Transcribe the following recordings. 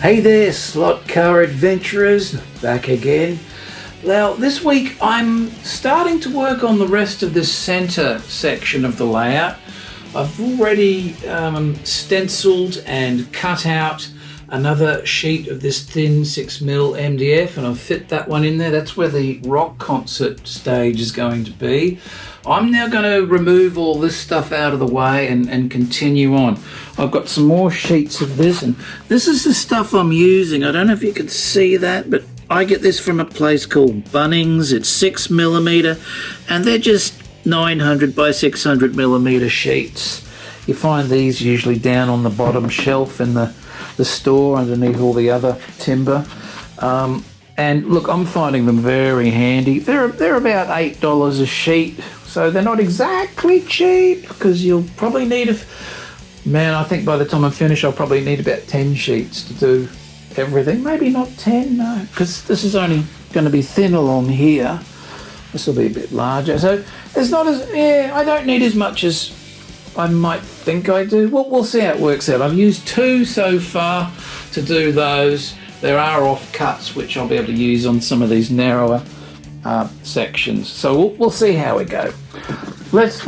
Hey there, slot car adventurers, back again. Now, this week I'm starting to work on the rest of this centre section of the layout. I've already stenciled and cut out another sheet of this thin 6mm MDF, and I've fit that one in there. That's where the rock concert stage is going to be. I'm now going to remove all this stuff out of the way and continue on. I've got some more sheets of this, and this is the stuff I'm using. I don't know if you can see that, but I get this from a place called Bunnings. It's 6mm, and they're just 900 by 600mm sheets. You find these usually down on the bottom shelf in the store underneath all the other timber. And look, I'm finding them very handy. They're about $8 a sheet, so they're not exactly cheap, because you'll probably need I think by the time I finish I'll probably need about 10 sheets to do everything. Maybe not 10, no, because this is only going to be thin along here. This will be a bit larger, so it's not as, I don't need as much as I might think I do. Well, we'll see how it works out. I've used 2 so far to do those. There are offcuts which I'll be able to use on some of these narrower sections. So we'll see how we go. Let's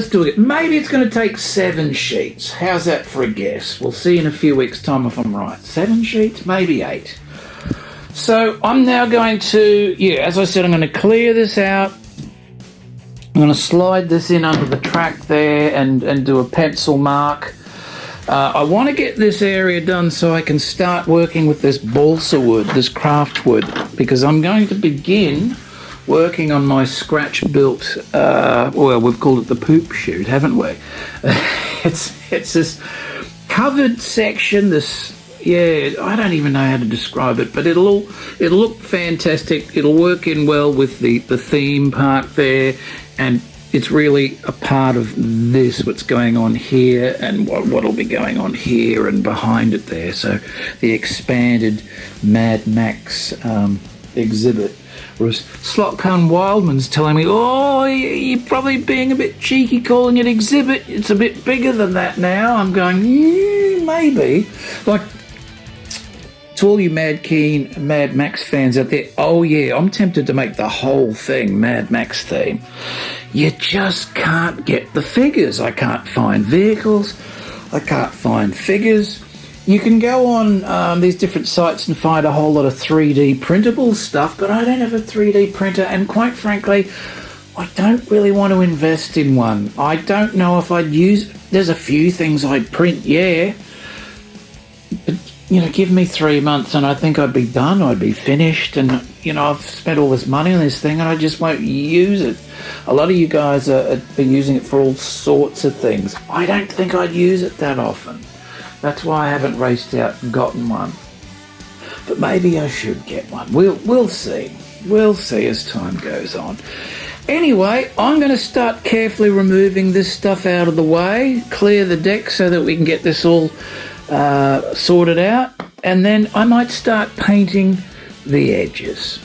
do it. Maybe it's going to take 7 sheets. How's that for a guess? We'll see in a few weeks' time if I'm right. 7 sheets, maybe 8. So I'm now going to, as I said, I'm going to clear this out. I'm going to slide this in under the track there and do a pencil mark. I want to get this area done so I can start working with this balsa wood, this craft wood, because I'm going to begin working on my scratch-built, we've called it the poop chute, haven't we? It's this covered section, I don't even know how to describe it, but it'll look fantastic. It'll work in well with the theme park there, and it's really a part of this, what's going on here and what'll be going on here and behind it there. So the expanded Mad Max exhibit. Whereas Slotcun Wildman's telling me, you're probably being a bit cheeky calling it exhibit. It's a bit bigger than that now. I'm going, maybe. Like, to all you Mad Max fans out there, I'm tempted to make the whole thing Mad Max theme. You just can't get the figures. I can't find vehicles. I can't find figures. You can go on these different sites and find a whole lot of 3D printable stuff, but I don't have a 3D printer, and quite frankly, I don't really want to invest in one. I don't know if I'd use... There's a few things I'd print, but give me 3 months and I think I'd be done. I'd be finished, and I've spent all this money on this thing and I just won't use it. A lot of you guys are using it for all sorts of things. I don't think I'd use it that often. That's why I haven't raced out and gotten one. But maybe I should get one. We'll see. We'll see as time goes on. Anyway, I'm going to start carefully removing this stuff out of the way, clear the deck so that we can get this all sorted out, and then I might start painting the edges.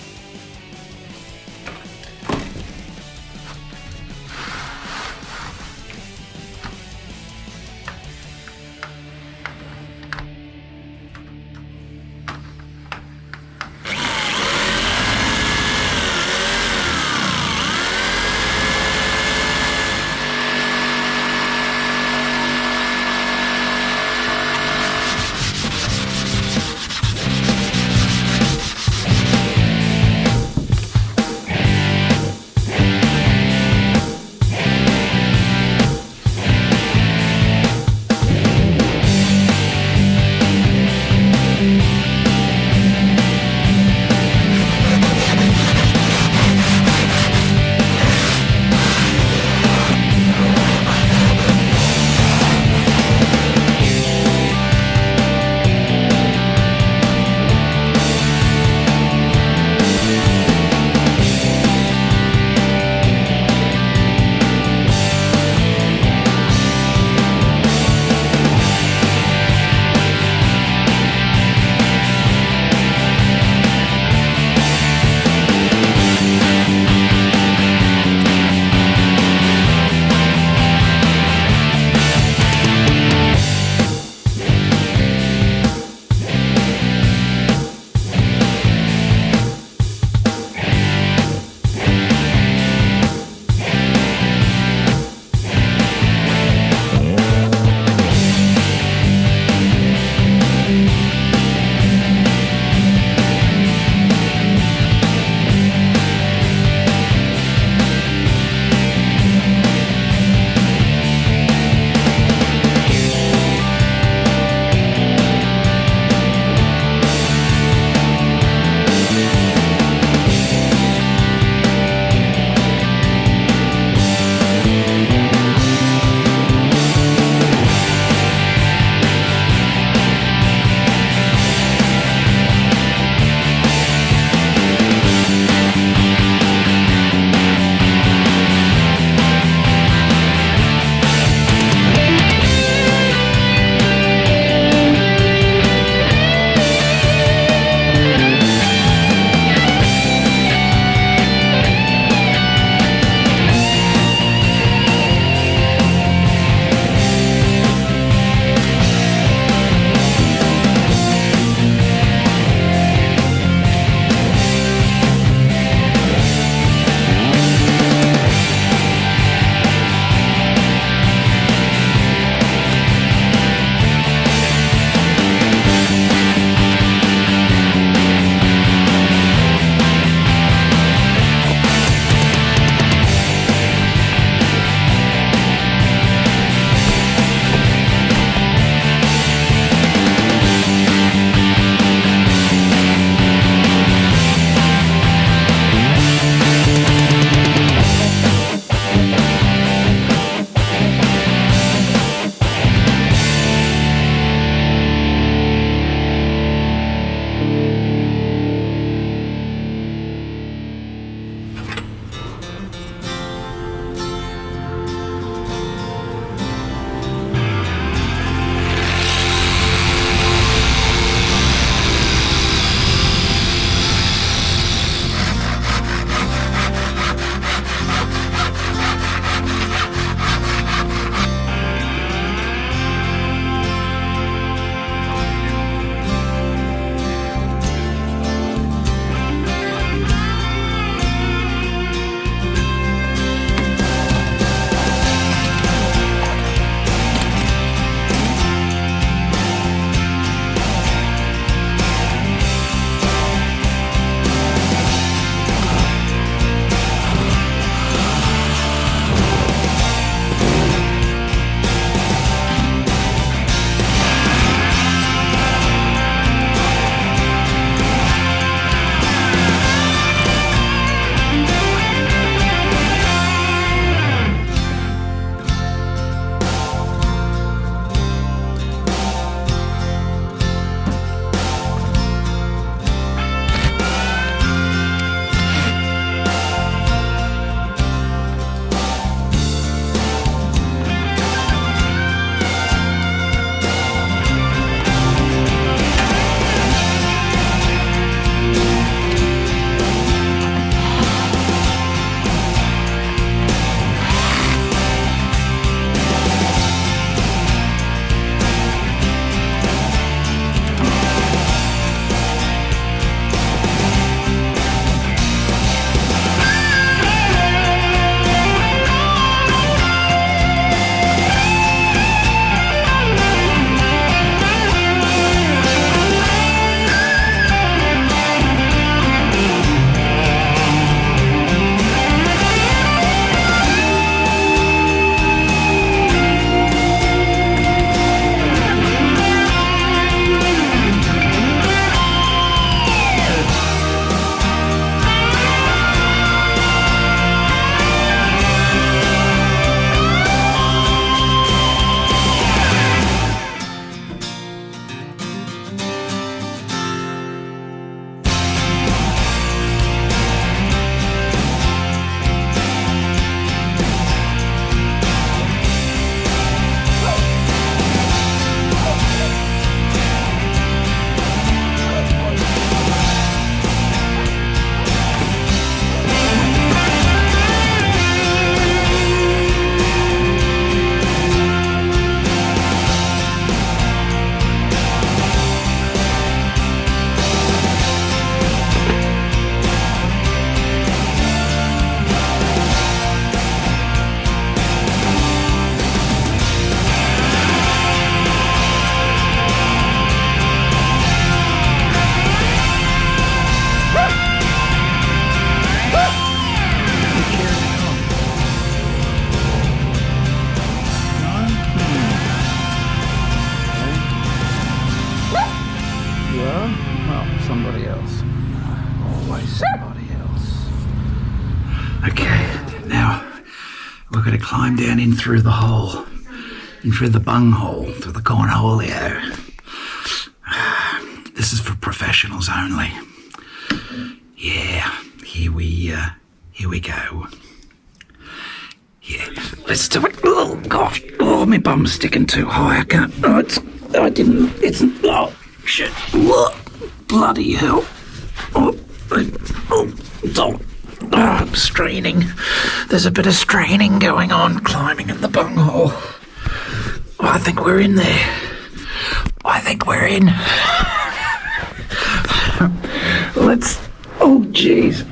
We're going to climb down in through the hole, in through the bunghole, through the cornholio. This is for professionals only. Yeah, here we go. Yeah, let's do it. Oh gosh, oh my bum's sticking too high. I can't. Oh, oh shit. Oh, bloody hell. I'm straining. There's a bit of straining going on climbing in the bunghole. Oh, I think we're in there. I think we're in. Oh jeez.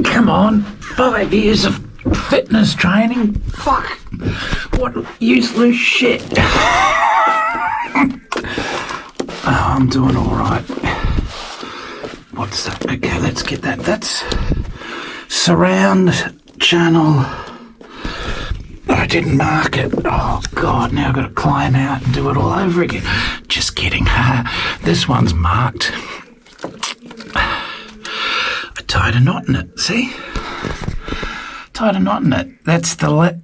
Come on. 5 years of fitness training. Fuck. What useless shit. Oh, I'm doing alright. What's that? Okay, let's get that. That's surround channel. I didn't mark it. Oh god, now I've got to climb out and do it all over again. Just kidding. This one's marked. I tied a knot in it, see? Tied a knot in it. That's the right,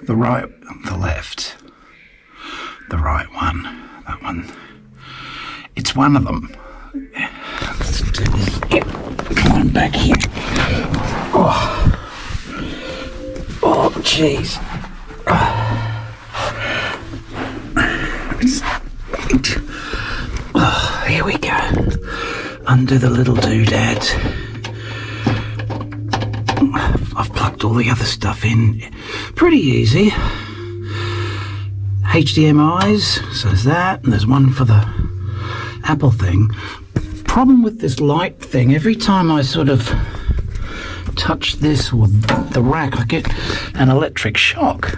the left. The right one. That one. It's one of them. Let's do this. Climb back here. Oh, jeez. Here we go. Under the little doodads. I've plugged all the other stuff in. Pretty easy. HDMIs, so there's that, and there's one for the Apple thing. Problem with this light thing, every time I sort of touch this or the rack, I get an electric shock.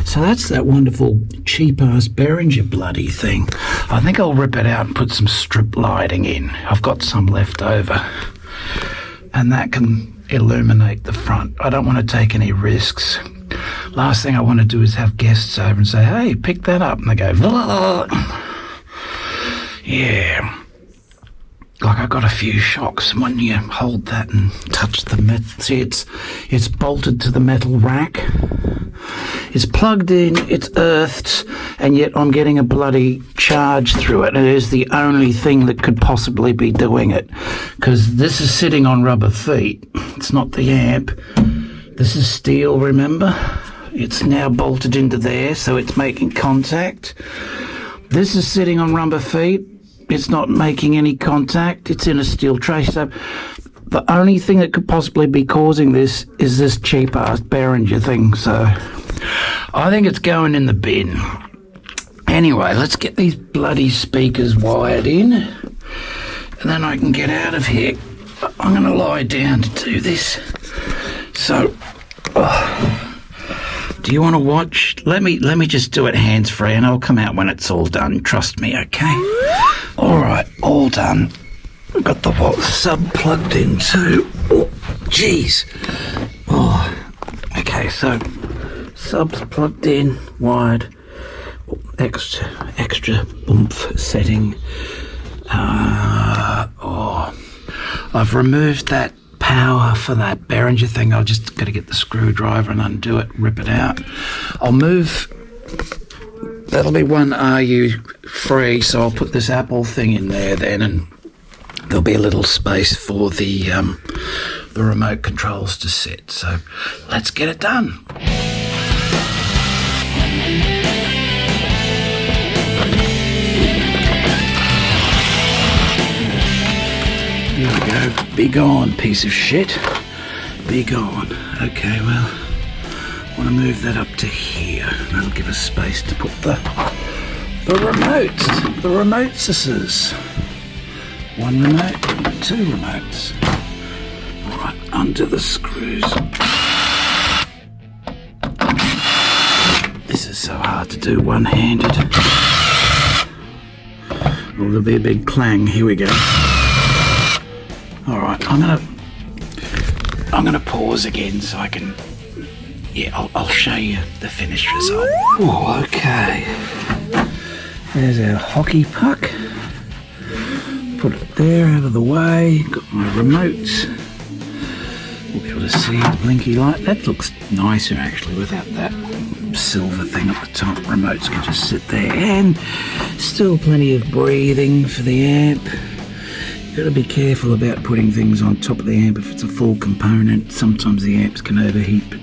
So that's that wonderful cheap-ass Behringer bloody thing. I think I'll rip it out and put some strip lighting in. I've got some left over. And that can illuminate the front. I don't want to take any risks. Last thing I want to do is have guests over and say, hey, pick that up. And they go, blah. Yeah. Like I got a few shocks when you hold that and touch the metal. See, it's bolted to the metal rack. It's plugged in, it's earthed, and yet I'm getting a bloody charge through it. And it is the only thing that could possibly be doing it. Because this is sitting on rubber feet. It's not the amp. This is steel, remember? It's now bolted into there, so it's making contact. This is sitting on rubber feet. It's not making any contact. It's in a steel tray. So the only thing that could possibly be causing this is this cheap-ass Behringer thing. So I think it's going in the bin. Anyway, let's get these bloody speakers wired in, and then I can get out of here. I'm going to lie down to do this. So, do you want to watch? Let me just do it hands-free, and I'll come out when it's all done. Trust me, okay? All right, all done. I've got the sub plugged in too. Oh, jeez. Oh, okay. So, subs plugged in, wired. Extra oomph setting. I've removed that power for that Behringer thing. I'll just got to get the screwdriver and undo it, rip it out. I'll move. That'll be one RU free, so I'll put this Apple thing in there then, and there'll be a little space for the remote controls to sit. So let's get it done. Here we go. Be gone, piece of shit. Be gone. Okay, well, I want to move that up to here. That'll give us space to put the remotes. The remoteses. One remote, two remotes. Right, under the screws. This is so hard to do one-handed. Oh, there'll be a big clang. Here we go. All right, I'm gonna pause again so I can. Yeah, I'll show you the finished result. Oh, okay. There's our hockey puck. Put it there out of the way. Got my remotes. Which was to see the blinky light. That looks nicer actually without that silver thing at the top. Remotes can just sit there, and still plenty of breathing for the amp. You've got to be careful about putting things on top of the amp if it's a full component. Sometimes the amps can overheat, but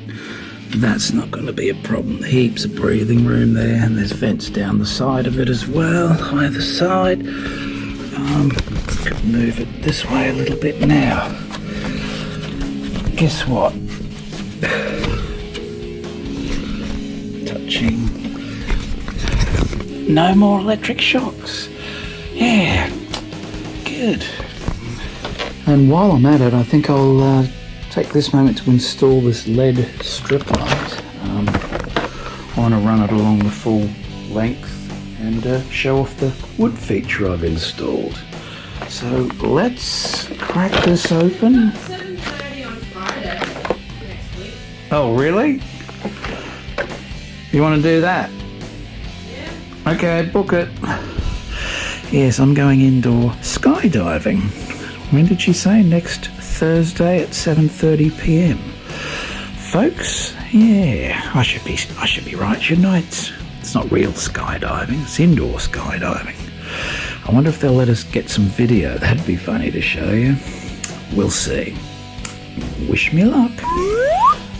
that's not going to be a problem. Heaps of breathing room there, and there's vents down the side of it as well, either side. Could move it this way a little bit now. Guess what? Touching. No more electric shocks. Yeah, good. And while I'm at it, I think I'll take this moment to install this LED strip light. I want to run it along the full length and show off the wood feature I've installed. So let's crack this open. 7:30 on Friday next week. Oh, really? You want to do that? Yeah. Okay, book it. Yes, I'm going indoor skydiving. When did she say? Next Thursday at 7:30 p.m. Folks, yeah, I should be right, shouldn't I? It's not real skydiving, it's indoor skydiving. I wonder if they'll let us get some video. That'd be funny to show you. We'll see. Wish me luck.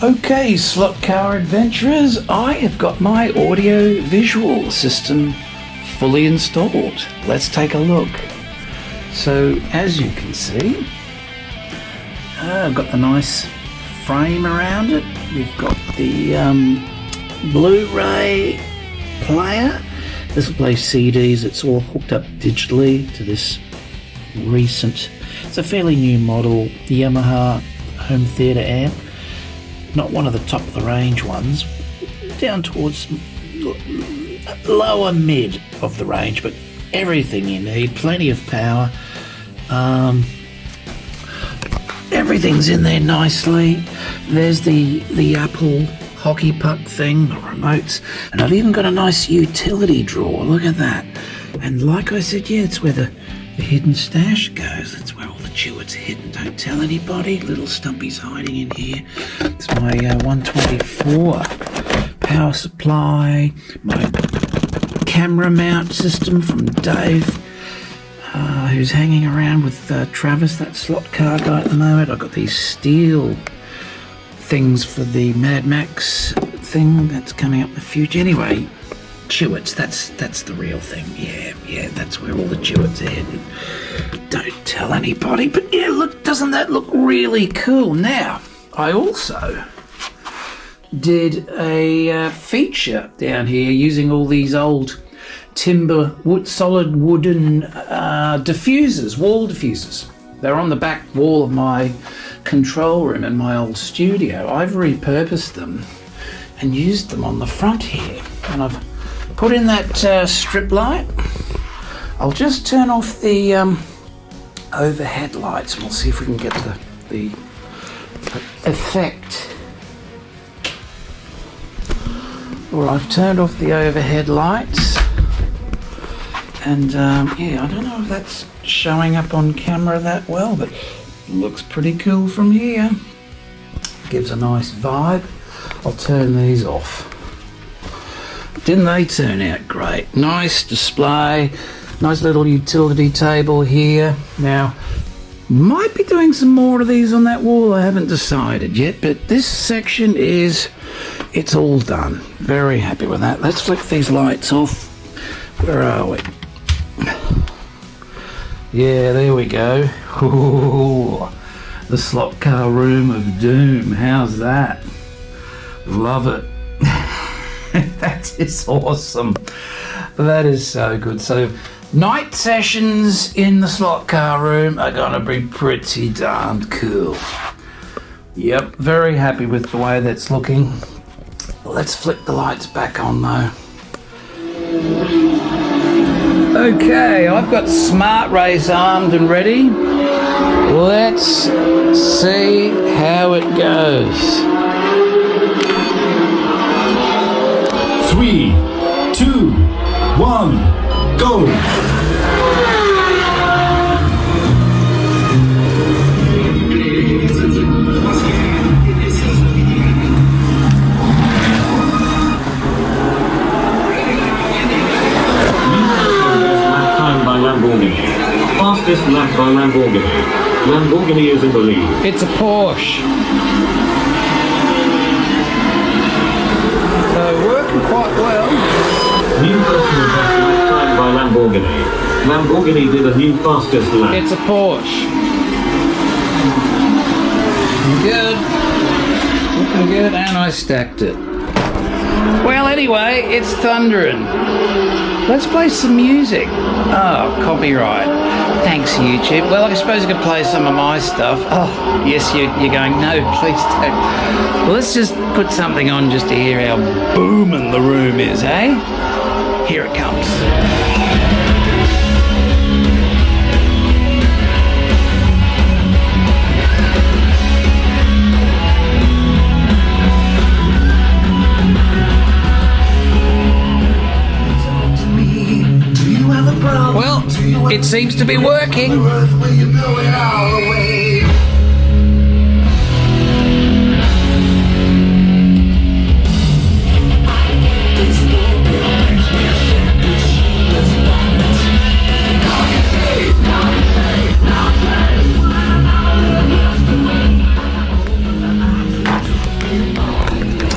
Okay, slot car adventurers, I have got my audio visual system fully installed. Let's take a look. So as you can see, I've got the nice frame around it. We've got the Blu-ray player. This will play CDs. It's all hooked up digitally to this recent, it's a fairly new model, the Yamaha home theatre amp. Not one of the top of the range ones, down towards lower mid of the range, but everything you need, plenty of power. Everything's in there nicely. There's the Apple hockey puck thing, the remotes, and I've even got a nice utility drawer. Look at that. And like I said, yeah, it's where the hidden stash goes. That's where all the chewits are hidden. Don't tell anybody. Little Stumpy's hiding in here. It's my 124 power supply, my camera mount system from Dave, who's hanging around with Travis, that slot car guy at the moment. I've got these steel things for the Mad Max thing that's coming up in the future. Anyway, chewits, that's the real thing. Yeah, that's where all the chewits are hidden. Don't tell anybody, but yeah, look, doesn't that look really cool? Now, I also did a feature down here using all these old timber, solid wooden diffusers, wall diffusers. They're on the back wall of my control room in my old studio. I've repurposed them and used them on the front here, and I've put in that strip light. I'll just turn off the overhead lights and we'll see if we can get the effect. Well, I've turned off the overhead lights, and yeah, I don't know if that's showing up on camera that well, but it looks pretty cool from here. Gives a nice vibe. I'll turn these off. Didn't they turn out great? Nice display, nice little utility table here. Now, might be doing some more of these on that wall, I haven't decided yet, but this section it's all done. Very happy with that. Let's flick these lights off. Where are we? Yeah, there we go. Ooh, the slot car room of doom. How's that? Love it. That is awesome. That is so good. So night sessions in the slot car room are gonna be pretty darned cool. Yep, very happy with the way that's looking. Let's flick the lights back on though. Okay, I've got Smart Race armed and ready. Let's see how it goes. 3, 2, 1, go! fastest lap by Lamborghini. Lamborghini is in the lead. It's a Porsche. So working quite well. New personal best lap time by Lamborghini. Lamborghini did a new fastest lap. It's a Porsche. Good. Looking good, and I stacked it. Well, anyway, it's thundering. Let's play some music. Oh, copyright. Thanks, YouTube. Well, I suppose I could play some of my stuff. Oh, yes, you're going, no, please don't. Well, let's just put something on just to hear how booming the room is, eh? Here it comes. Well, it seems to be working.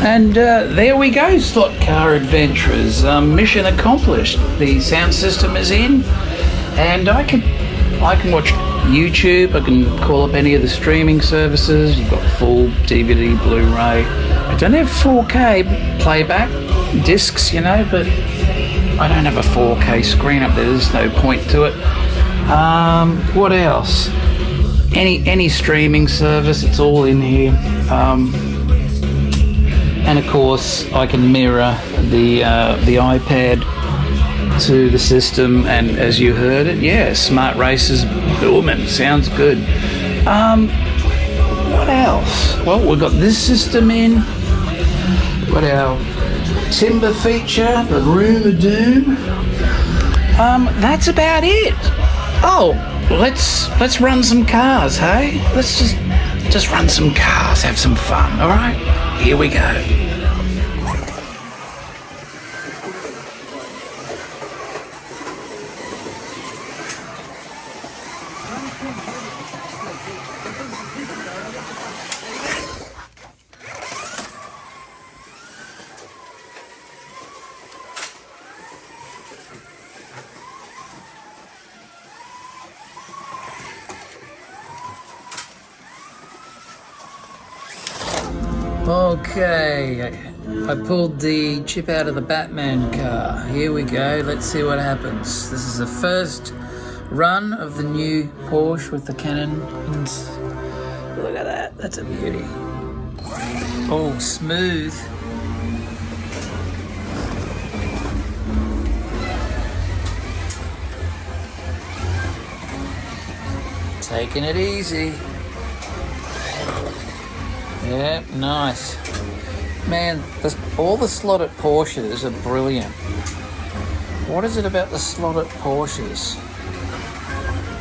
And there we go, Slot Car Adventurers. Mission accomplished. The sound system is in, and I can watch YouTube. I can call up any of the streaming services. You've got full DVD, Blu-ray. I don't have 4K playback discs, you know, but I don't have a 4K screen up there. There's no point to it. What else? Any streaming service, it's all in here. And of course, I can mirror the iPad to the system, and as you heard it, yeah, Smart Races booming, sounds good. What else? Well, we've got this system in. We've got our timber feature, the Room of Doom. That's about it. Oh, let's run some cars, hey? Let's just run some cars, have some fun, all right? Here we go. Okay, I pulled the chip out of the Batman car. Here we go, let's see what happens. This is the first run of the new Porsche with the cannon. Look at that, that's a beauty. Oh, smooth. Taking it easy. Yeah, nice. Man, all the slotted Porsches are brilliant. What is it about the slotted Porsches?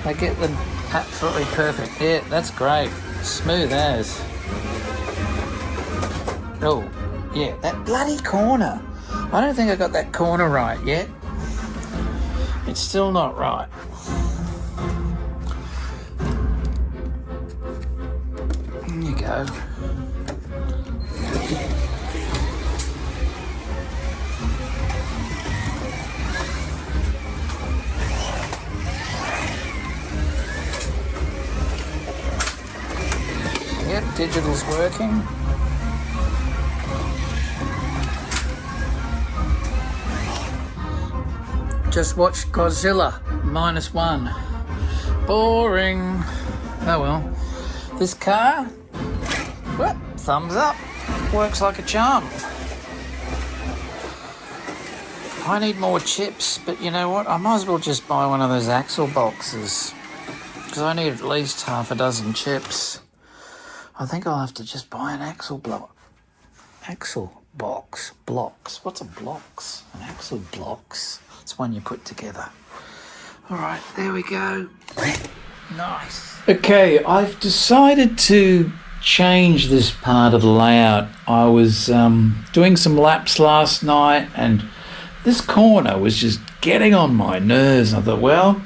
They get them absolutely perfect. Yeah, that's great. Smooth as. Oh, yeah, that bloody corner. I don't think I got that corner right yet. It's still not right. There you go. Yep, digital's working. Just watched Godzilla -1. Boring. Oh well. This car, well, thumbs up. Works like a charm. I need more chips, but you know what? I might as well just buy one of those axle boxes, because I need at least half a dozen chips. I think I'll have to just buy an axle block. Axle box. Blocks. What's a blocks? An axle blocks. It's one you put together. All right, there we go. Nice. Okay, I've decided to change this part of the layout. I was doing some laps last night, and this corner was just getting on my nerves. I thought, well,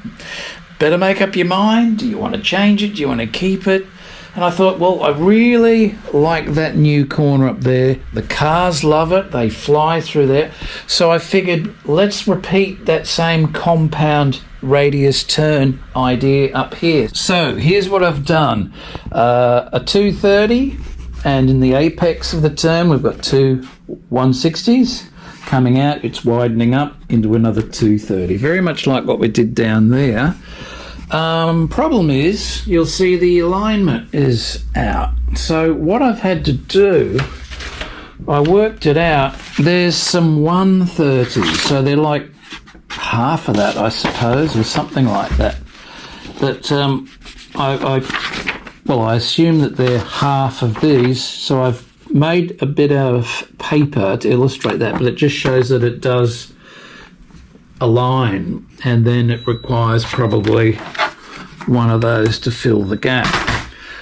better make up your mind. Do you want to change it? Do you want to keep it? And I thought, well, I really like that new corner up there. The cars love it. They fly through there. So I figured, let's repeat that same compound radius turn idea up here. So here's what I've done. A 230, and in the apex of the turn, we've got two 160s. Coming out, it's widening up into another 230. Very much like what we did down there. Problem is, you'll see the alignment is out. So what I've had to do, I worked it out. There's some 130s, so they're like half of that, I suppose, or something like that. But I assume that they're half of these, so I've made a bit out of paper to illustrate that, but it just shows that it does align, and then it requires probably one of those to fill the gap.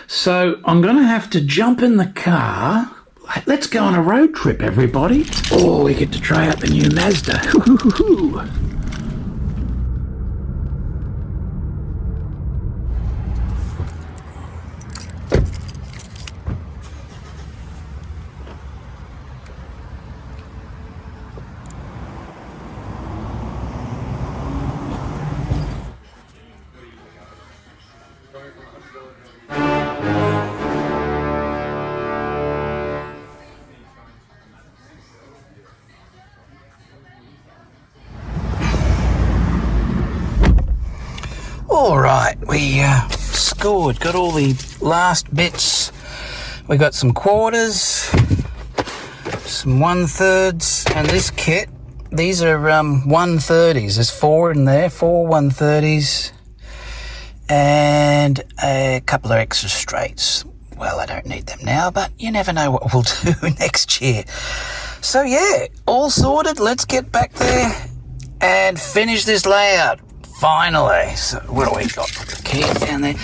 So I'm going to have to jump in the car. Let's go on a road trip, everybody. Oh, we get to try out the new Mazda. All right, we scored, got all the last bits. We got some quarters, some 1/3s, and this kit. These are 130s. There's 4 in there, 4 130s, and a couple of extra straights. Well, I don't need them now, but you never know what we'll do next year. So yeah, all sorted. Let's get back there and finish this layout. Finally. So what do we got? Put the key down there.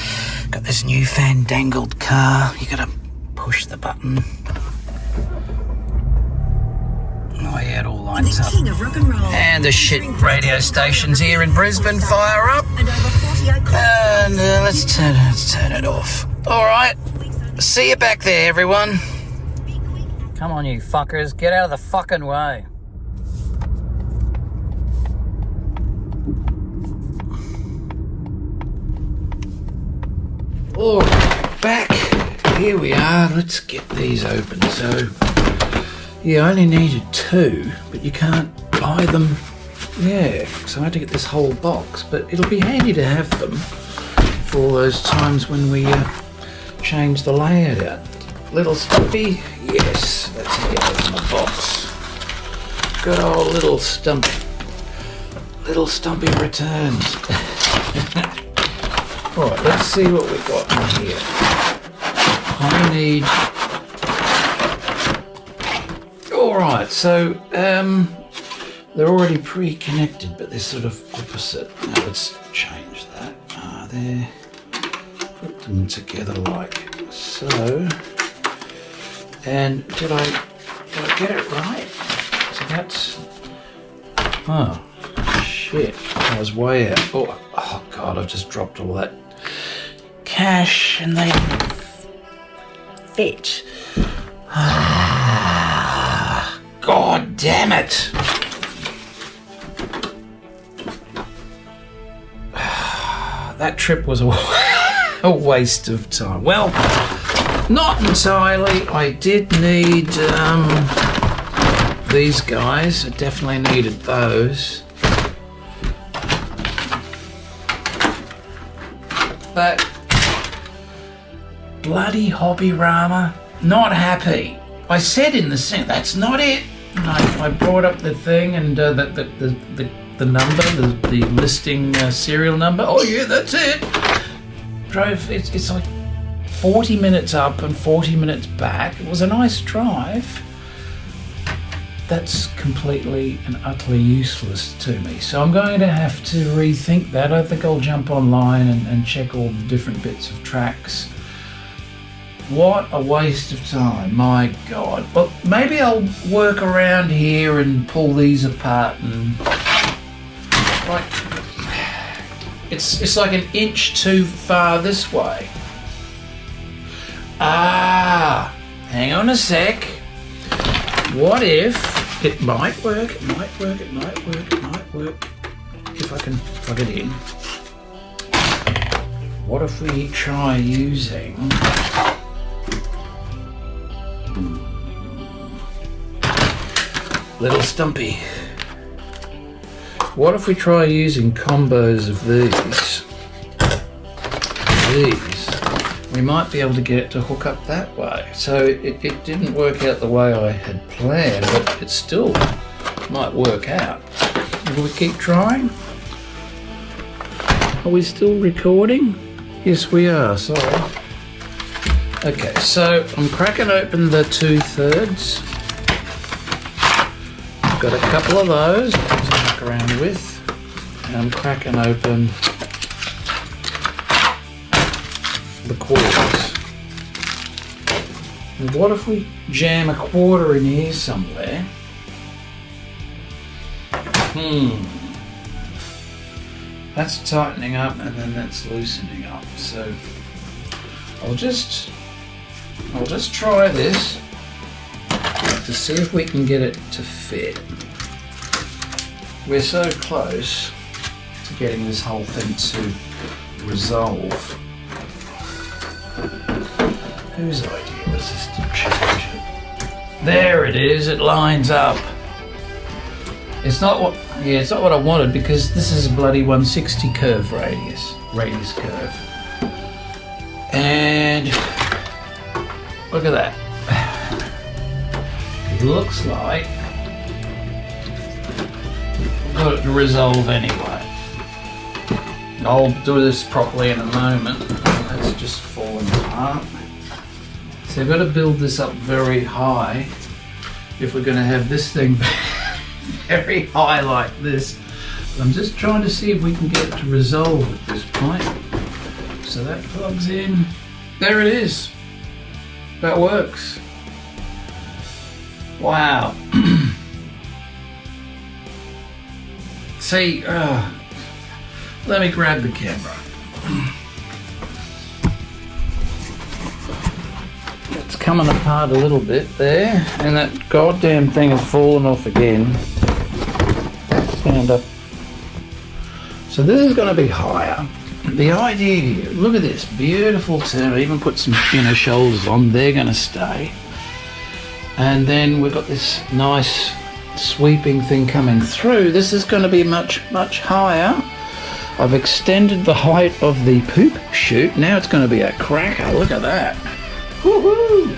Got this new fandangled car. You gotta push the button. Oh yeah, it all lines up. And the shit radio stations here in Brisbane fire up. And let's turn it off. All right. See you back there, everyone. Come on, you fuckers. Get out of the fucking way. All right, back. Here we are. Let's get these open. So, you only needed 2, but you can't buy them. Yeah, so I had to get this whole box, but it'll be handy to have them for all those times when we change the layout out. Little Stumpy, yes, that's how you open the box. Good old little Stumpy. Little Stumpy returns. Alright, let's see what we've got in here. I need... Alright, so they're already pre-connected, but they're sort of opposite. Now let's change that. There. Put them together like so. And did I get it right? So that's... Oh, shit. I was way out. Oh God, I've just dropped all that cash and they fit. God damn it. That trip was a waste of time. Well, not entirely. I did need these guys. I definitely needed those. But bloody Hobbyrama, not happy. I said in the thing, that's not it. And I brought up the thing and the number, the listing serial number. Oh yeah, that's it. Drove. It's like 40 minutes up and 40 minutes back. It was a nice drive. That's completely and utterly useless to me. So I'm going to have to rethink that. I think I'll jump online and check all the different bits of tracks. What a waste of time, my God. But maybe I'll work around here and pull these apart and... Like, It's like an inch too far this way. Ah, hang on a sec. What if it might work? It might work. It might work. It might work. If I can plug it in. What if we try using little Stumpy? What if we try using combos of these? We might be able to get it to hook up that way. So it didn't work out the way I had planned, but it still might work out. Will we keep trying? Are we still recording? Yes, we are, sorry. Okay, so I'm cracking open the 2/3. I've got a couple of those to muck around with. And I'm cracking open the quarters. And what if we jam a quarter in here somewhere? That's tightening up and then that's loosening up. So I'll just try this to see if we can get it to fit. We're so close to getting this whole thing to resolve. Whose idea was this to change it? There it is, it lines up. It's not what I wanted because this is a bloody 160 curve radius curve. And look at that. It looks like we've got it to resolve anyway. I'll do this properly in a moment. That's just falling apart. So I've got to build this up very high if we're going to have this thing very high like this. But I'm just trying to see if we can get it to resolve at this point. So that plugs in. There it is. That works. Wow. See, let me grab the camera. It's coming apart a little bit there, and that goddamn thing has fallen off again. Stand up. So this is going to be higher. The idea here, look at this, beautiful turn. I even put some inner shoulders on, they're going to stay. And then we've got this nice sweeping thing coming through. This is going to be much, much higher. I've extended the height of the poop chute. Now it's going to be a cracker. Look at that. Woohoo!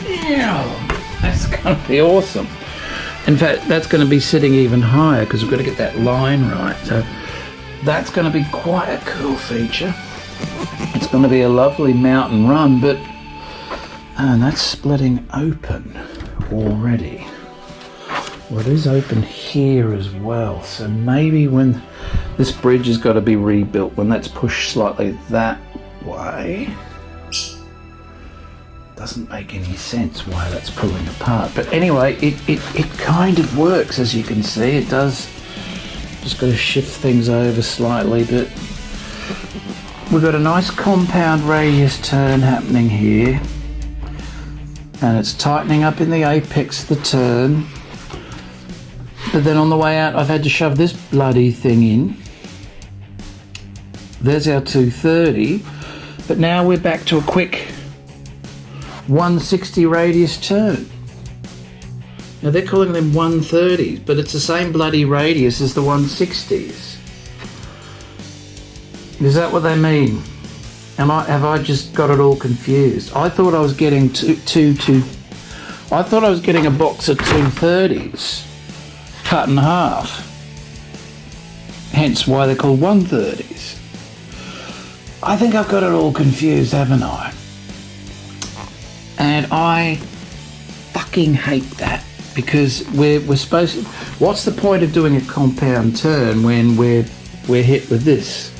Yeah, that's going to be awesome. In fact, that's going to be sitting even higher because we've got to get that line right. So that's going to be quite a cool feature. It's going to be a lovely mountain run, but and that's splitting open already. Well, it is open here as well. So maybe when this bridge has got to be rebuilt, when that's pushed slightly that way, doesn't make any sense why that's pulling apart. But anyway, it kind of works, as you can see. It does. Just got to shift things over slightly, but we've got a nice compound radius turn happening here, and it's tightening up in the apex of the turn. But then on the way out, I've had to shove this bloody thing in. There's our 230, but now we're back to a quick 160 radius turn. Now they're calling them 130s, but it's the same bloody radius as the 160s. Is that what they mean? Have I just got it all confused? I thought I was getting I thought I was getting a box of 230s cut in half. Hence why they're called 130s. I think I've got it all confused, haven't I? And I fucking hate that, because we're supposed to, what's the point of doing a compound turn when we're hit with this?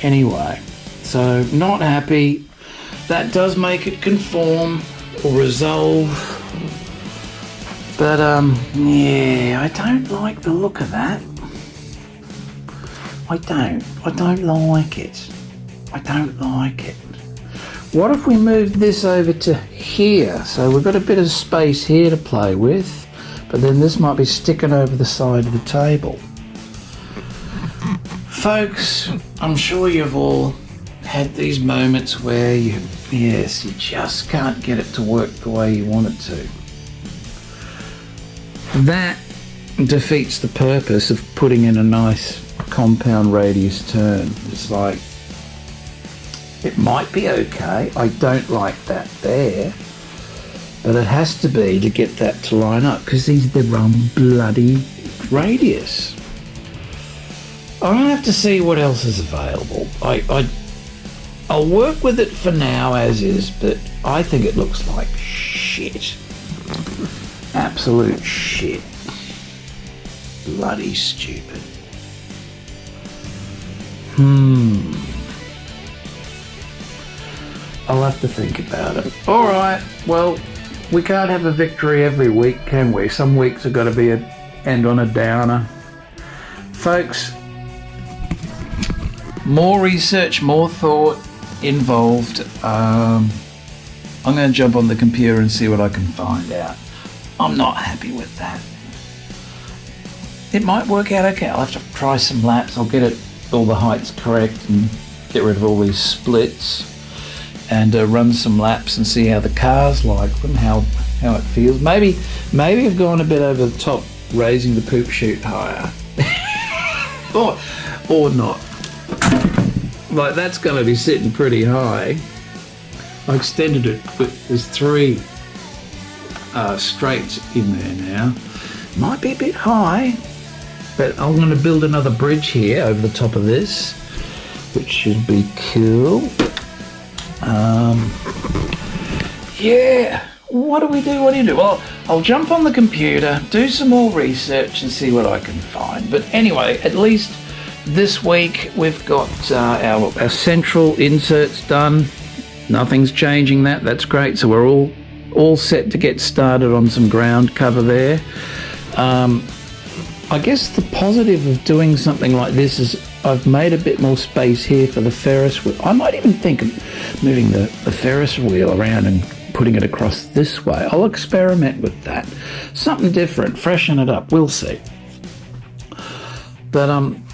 Anyway, so not happy. That does make it conform or resolve. But yeah, I don't like the look of that. I don't like it. I don't like it. What if we moved this over to here? So we've got a bit of space here to play with, but then this might be sticking over the side of the table. Folks, I'm sure you've all had these moments where you just can't get it to work the way you want it to. That defeats the purpose of putting in a nice compound radius turn. It's like, it might be okay, I don't like that there, but it has to be to get that to line up, because these are the wrong bloody radius. I'm gonna have to see what else is available. I'll work with it for now as is, but I think it looks like shit. Absolute shit. Bloody stupid. I'll have to think about it. Alright, well, we can't have a victory every week, can we? Some weeks have got to be end on a downer. Folks, more research, more thought involved. I'm going to jump on the computer and see what I can find out. I'm not happy with that. It might work out okay. I'll have to try some laps. I'll get all the heights correct and get rid of all these splits, and run some laps and see how the cars like them, how it feels. Maybe I've gone a bit over the top, raising the poop chute higher. or not. Like, that's going to be sitting pretty high. I extended it, but there's 3 straights in there now. Might be a bit high, but I'm going to build another bridge here over the top of this, which should be cool. Yeah, what do we do? Well, I'll jump on the computer, do some more research and see what I can find. But anyway, at least this week we've got our central inserts done. Nothing's changing that. That's great. So we're all set to get started on some ground cover there. I guess the positive of doing something like this is I've made a bit more space here for the Ferris wheel. I might even think of moving the Ferris wheel around and putting it across this way. I'll experiment with that. Something different, freshen it up, we'll see. But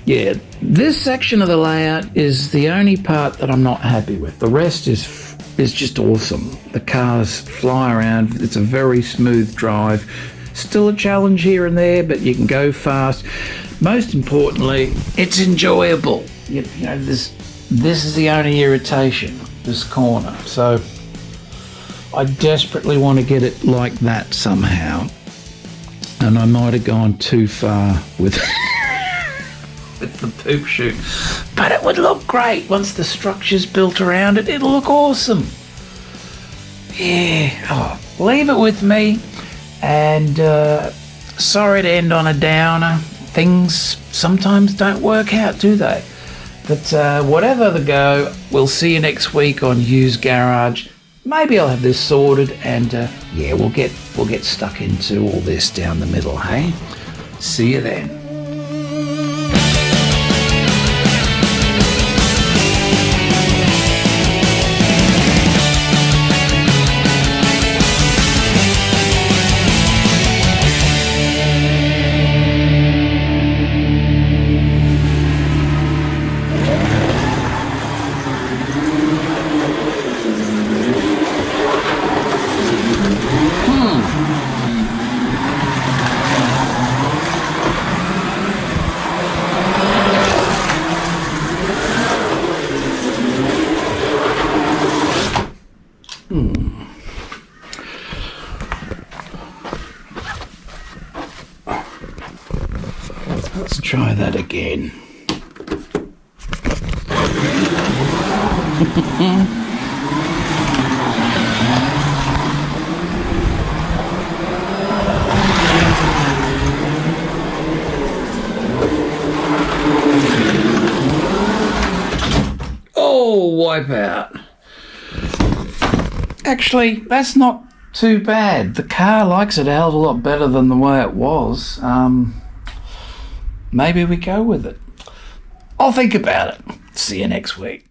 yeah, this section of the layout is the only part that I'm not happy with. The rest is just awesome. The cars fly around, it's a very smooth drive. Still a challenge here and there, but you can go fast. Most importantly, it's enjoyable. You know, this is the only irritation, this corner. So I desperately want to get it like that somehow. And I might have gone too far with with the poop chute. But it would look great once the structure's built around it. It'll look awesome. Yeah, leave it with me. And sorry to end on a downer. Things sometimes don't work out, do they? But whatever the go, we'll see you next week on Hughes Garage. Maybe I'll have this sorted, and yeah, we'll get stuck into all this down the middle, hey? See you then. Let's try that again. Oh, wipeout. Actually, that's not too bad. The car likes it a hell of a lot better than the way it was. Maybe we go with it. I'll think about it. See you next week.